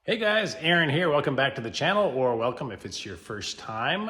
Hey guys, Aaron here. Welcome back to the channel, or welcome if it's your first time.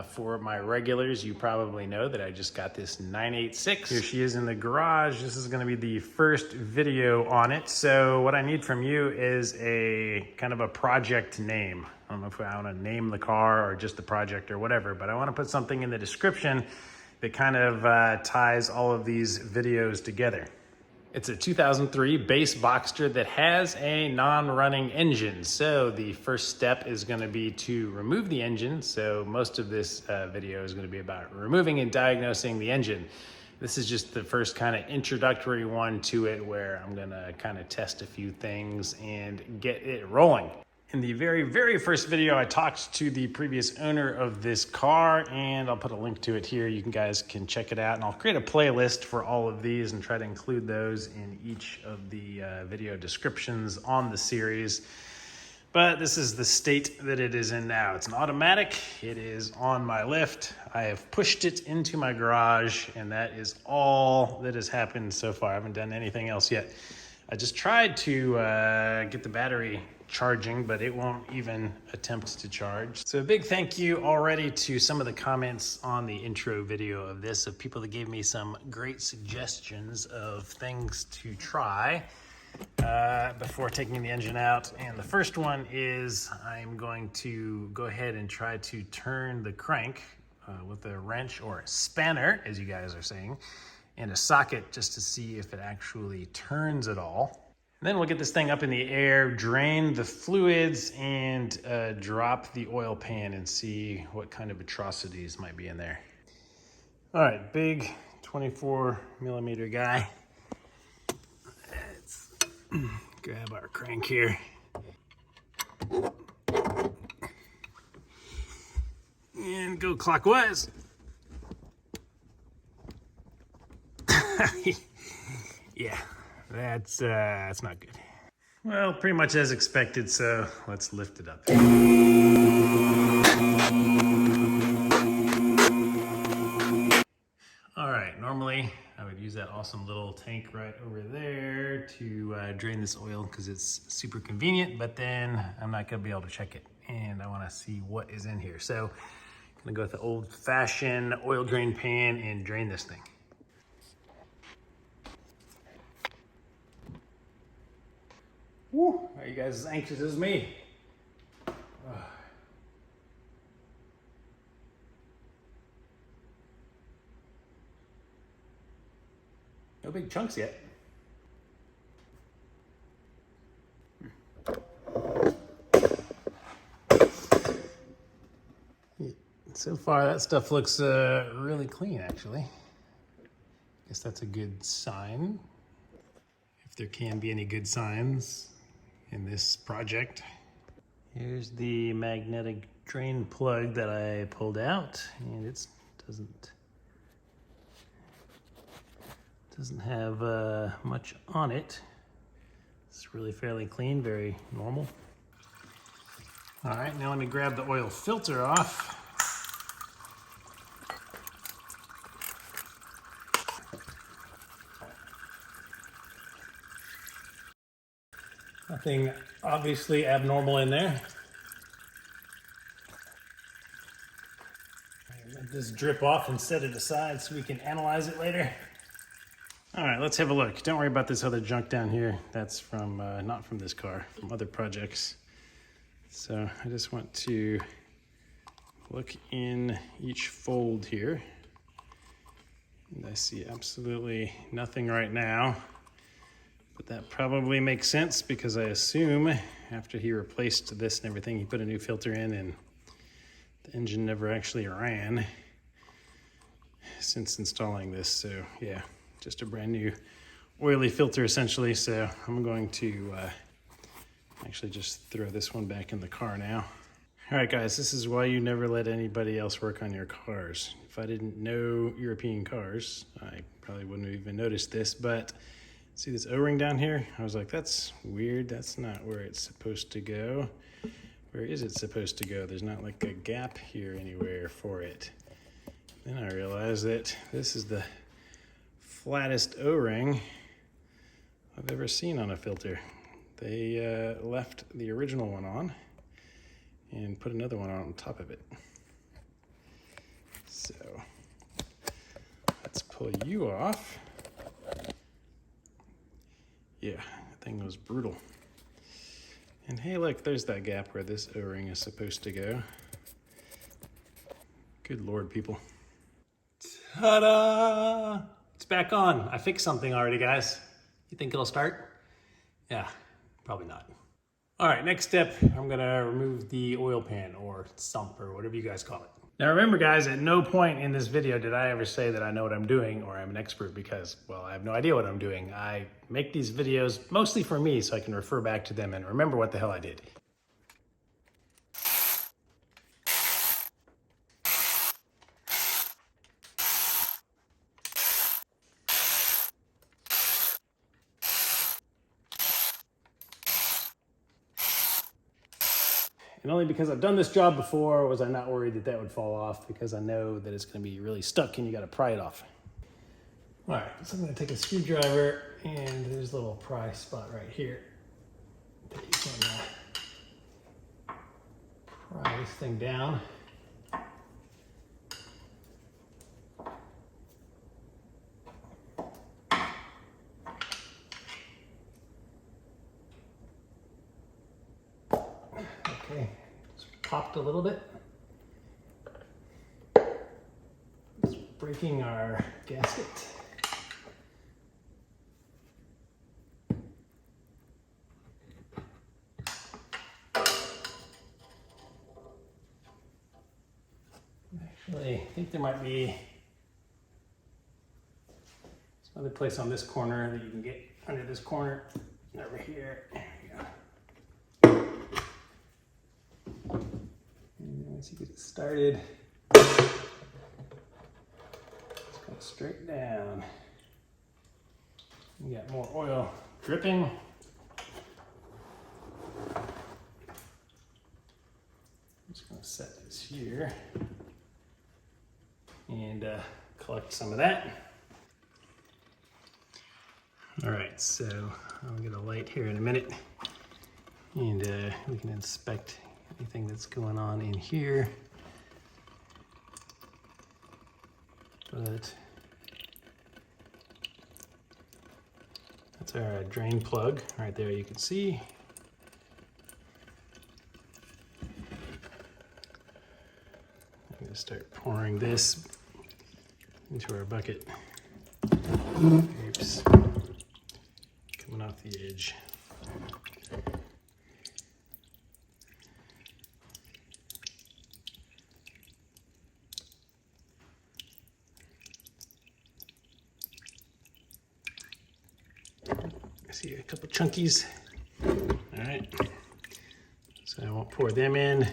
For my regulars, you probably know that I just got this 986. Here she is in the garage. This is going to be the first video on it. So what I need from you is a kind of a project name. I don't know if I want to name the car or just the project or whatever, but I want to put something in the description that kind of ties all of these videos together. It's a 2003 base Boxster that has a non-running engine. So the first step is going to be to remove the engine. So most of this video is going to be about removing and diagnosing the engine. This is just the first kind of introductory one to it, where I'm going to kind of test a few things and get it rolling. In the very first video, I talked to the previous owner of this car, and I'll put a link to it here. You guys can check it out, and I'll create a playlist for all of these and try to include those in each of the video descriptions on the series. But this is the state that it is in now. It's an automatic. It is on my lift. I have pushed it into my garage, and that is all that has happened so far. I haven't done anything else yet. I just tried to get the battery charging, but it won't even attempt to charge. So a big thank you already to some of the comments on the intro video of this, of people that gave me some great suggestions of things to try before taking the engine out. And the first one is I'm going to go ahead and try to turn the crank with a wrench, or a spanner, as you guys are saying, and a socket, just to see if it actually turns at all. And then we'll get this thing up in the air, drain the fluids, and drop the oil pan and see what kind of atrocities might be in there. All right, big 24mm guy. Let's grab our crank here. And go clockwise. Yeah, that's not good. Well, pretty much as expected, so let's lift it up. All right, normally I would use that awesome little tank right over there to drain this oil, because it's super convenient, but then I'm not gonna be able to check it, and I wanna see what is in here. So I'm gonna go with the old-fashioned oil drain pan and drain this thing. Woo, are you guys as anxious as me? No big chunks yet. So far, that stuff looks really clean, actually. Guess that's a good sign, if there can be any good signs in this project. Here's the magnetic drain plug that I pulled out, and it doesn't have much on it. It's really fairly clean, very normal. All right, now let me grab the oil filter off. Nothing obviously abnormal in there. Let this drip off and set it aside so we can analyze it later. All right, let's have a look. Don't worry about this other junk down here. That's from, not from this car, from other projects. So I just want to look in each fold here. And I see absolutely nothing right now. But that probably makes sense, because I assume after he replaced this and everything, he put a new filter in, and the engine never actually ran since installing this. So yeah, just a brand new oily filter essentially. So I'm going to actually just throw this one back in the car now. All right, guys, this is why you never let anybody else work on your cars. If I didn't know European cars, I probably wouldn't have even noticed this, but see this O-ring down here? I was like, that's weird. That's not where it's supposed to go. Where is it supposed to go? There's not like a gap here anywhere for it. Then I realized that this is the flattest O-ring I've ever seen on a filter. they left the original one on and put another one on top of it. So let's pull you off. Yeah, that thing was brutal. And hey, look, there's that gap where this O-ring is supposed to go. Good Lord, people. Ta-da! It's back on. I fixed something already, guys. You think it'll start? Yeah, probably not. All right, next step, I'm gonna remove the oil pan or sump or whatever you guys call it. Now remember guys, at no point in this video did I ever say that I know what I'm doing or I'm an expert because, well, I have no idea what I'm doing. I make these videos mostly for me so I can refer back to them and remember what the hell I did. And only because I've done this job before was I not worried that that would fall off, because I know that it's going to be really stuck and you got to pry it off. All right, so I'm going to take a screwdriver and there's a little pry spot right here that you can pry this thing down. Okay, just popped a little bit. Just breaking our gasket. Actually, I think there might be some other place on this corner that you can get under this corner. Over here. There we go. And once you get it started, just go straight down. You got more oil dripping. I'm just going to set this here and collect some of that. All right, so I'll get a light here in a minute and we can inspect anything that's going on in here. But that's our drain plug right there, you can see. I'm going to start pouring this into our bucket. Oops. Coming off the edge. I see a couple chunkies. All right. So I won't pour them in.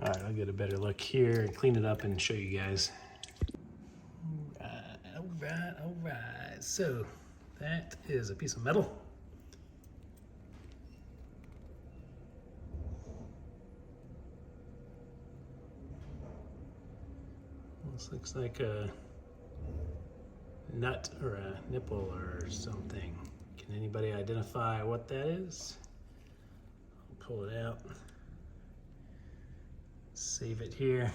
All right, I'll get a better look here and clean it up and show you guys. All right. So that is a piece of metal. This looks like a nut or a nipple or something. Can anybody identify what that is? I'll pull it out. Save it here.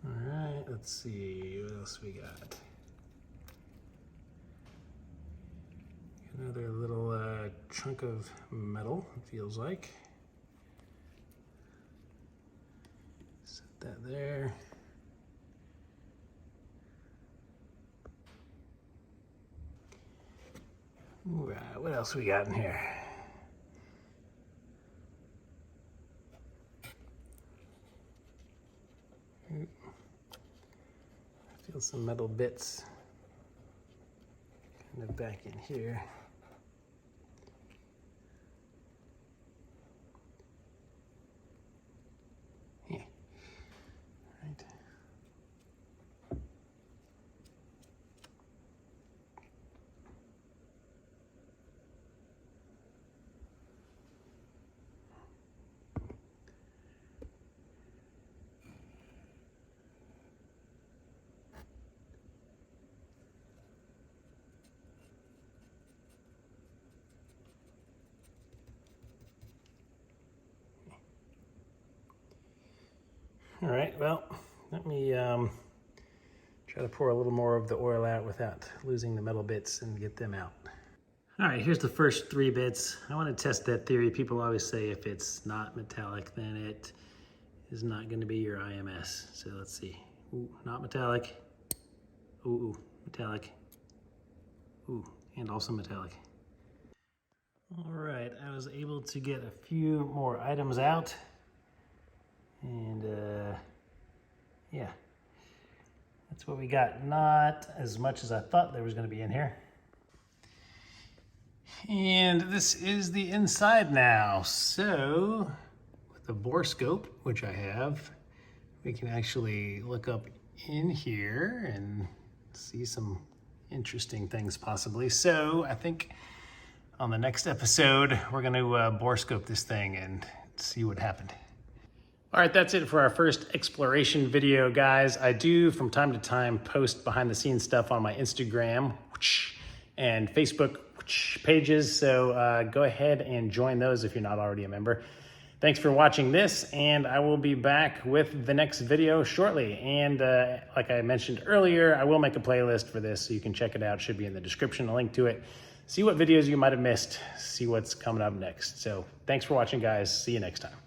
All right, let's see, what else we got? Another little chunk of metal, it feels like. Set that there. All right, what else we got in here? I feel some metal bits kind of back in here. Yeah. Right. All right, well, let me try to pour a little more of the oil out without losing the metal bits and get them out. All right, here's the first 3 bits. I want to test that theory. People always say if it's not metallic, then it is not going to be your IMS. So let's see. Ooh, not metallic. Ooh, metallic. Ooh, and also metallic. All right, I was able to get a few more items out. And yeah, that's what we got. Not as much as I thought there was going to be in here. And this is the inside now. So with the bore scope, which I have, we can actually look up in here and see some interesting things possibly. So I think on the next episode, we're going to bore scope this thing and see what happened. All right, that's it for our first exploration video, guys. I do from time to time post behind the scenes stuff on my Instagram and Facebook pages, so go ahead and join those if you're not already a member. Thanks for watching this, and I will be back with the next video shortly. And like I mentioned earlier, I will make a playlist for this, so you can check it out. Should be in the description, a link to it. See what videos you might have missed, see what's coming up next. So thanks for watching, guys. See you next time.